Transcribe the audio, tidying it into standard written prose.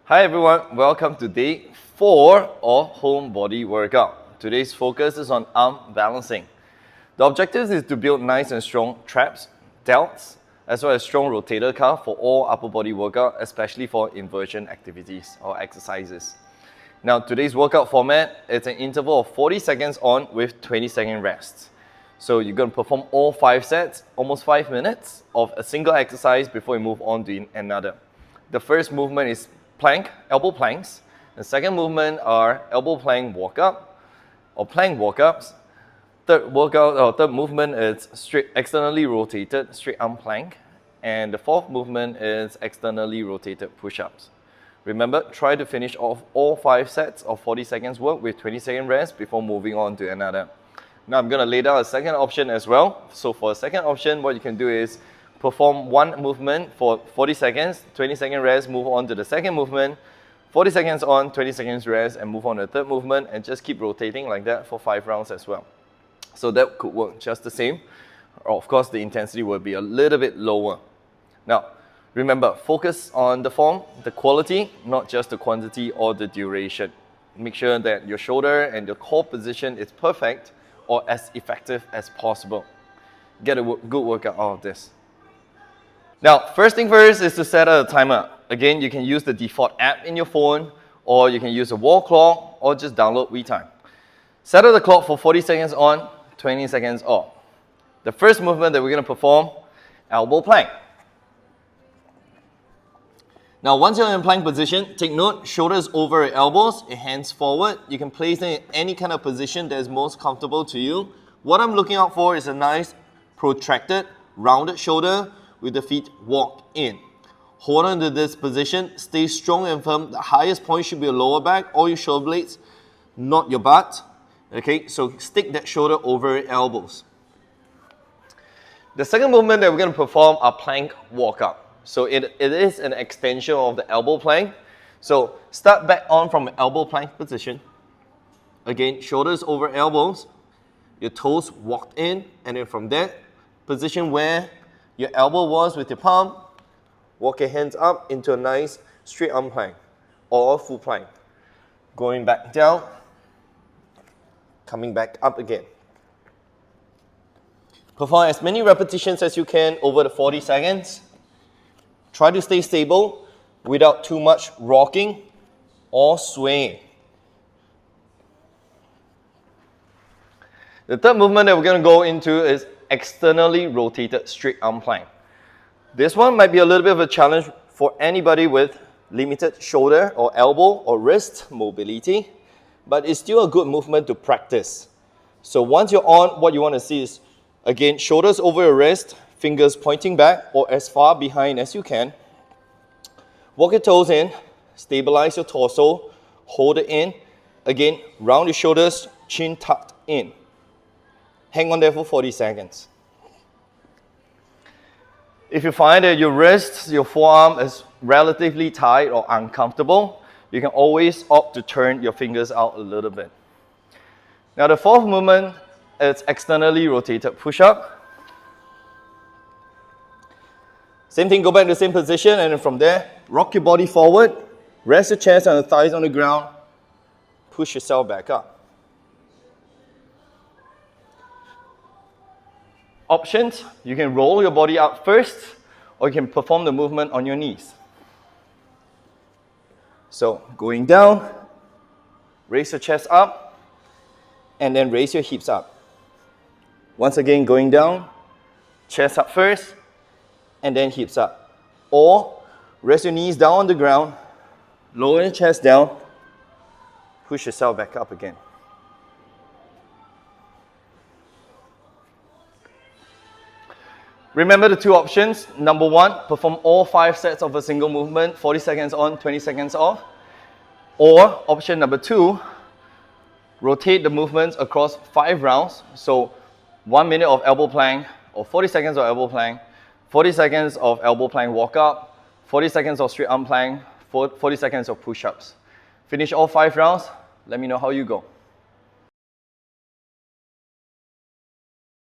Hi everyone, welcome to day 4 of home body workout. Today's focus is on arm balancing. The objective is to build nice and strong traps, delts, as well as strong rotator cuff for all upper body workout, especially for inversion activities or exercises. Now today's workout format, it's an interval of 40 seconds on with 20-second rests. So you're going to perform all 5 sets, almost 5 minutes of a single exercise before you move on to another. The first movement is plank, elbow planks. The second movement are elbow plank walk up or plank walk ups. Third movement is straight externally rotated straight arm plank. And the fourth movement is externally rotated push-ups. Remember, try to finish off all 5 sets of 40 seconds work with 20-second rest before moving on to another. Now I'm going to lay down a second option as well. So for a second option, what you can do is perform one movement for 40 seconds, 20-second rest, move on to the second movement, 40 seconds on, 20 seconds rest, and move on to the third movement, and just keep rotating like that for 5 rounds as well. So that could work just the same. Of course, the intensity will be a little bit lower. Now, remember, focus on the form, the quality, not just the quantity or the duration. Make sure that your shoulder and your core position is perfect or as effective as possible. Get a good workout out of this. Now, first thing first is to set a timer. Again, you can use the default app in your phone, or you can use a wall clock, or just download WeTime. Set up the clock for 40 seconds on, 20 seconds off. The first movement that we're going to perform, elbow plank. Now, once you're in plank position, take note, shoulders over your elbows, your hands forward. You can place it in any kind of position that is most comfortable to you. What I'm looking out for is a nice, protracted, rounded shoulder with the feet walk in. Hold on to this position, stay strong and firm. The highest point should be your lower back or your shoulder blades, not your butt. Okay, so stick that shoulder over your elbows. The second movement that we're going to perform are plank walk up. So it is an extension of the elbow plank. So start back on from elbow plank position. Again, shoulders over elbows, your toes walked in, and then from that position where your elbow was with your palm, walk your hands up into a nice straight arm plank or full plank. Going back down, coming back up again. Perform as many repetitions as you can over the 40 seconds. Try to stay stable without too much rocking or swaying. The third movement that we're going to go into is externally rotated straight arm plank. This one might be a little bit of a challenge for anybody with limited shoulder or elbow or wrist mobility, but it's still a good movement to practice. So once you're on, what you want to see is, again, shoulders over your wrist, fingers pointing back or as far behind as you can. Walk your toes in, stabilize your torso, hold it in. Again, round your shoulders, chin tucked in. Hang on there for 40 seconds. If you find that your wrist, your forearm is relatively tight or uncomfortable, you can always opt to turn your fingers out a little bit. Now the fourth movement is externally rotated push-up. Same thing, go back to the same position, and then from there, rock your body forward, rest your chest and the thighs on the ground, push yourself back up. Options, you can roll your body up first, or you can perform the movement on your knees. So going down, raise your chest up, and then raise your hips up. Once again, going down, chest up first, and then hips up. Or rest your knees down on the ground, lower your chest down, push yourself back up again. Remember the 2 options. Number 1, perform all 5 sets of a single movement, 40 seconds on, 20 seconds off. Or option number 2, rotate the movements across 5 rounds. So 1 minute of elbow plank, or 40 seconds of elbow plank, 40 seconds of elbow plank walk up, 40 seconds of straight arm plank, 40 seconds of push-ups. Finish all 5 rounds, let me know how you go.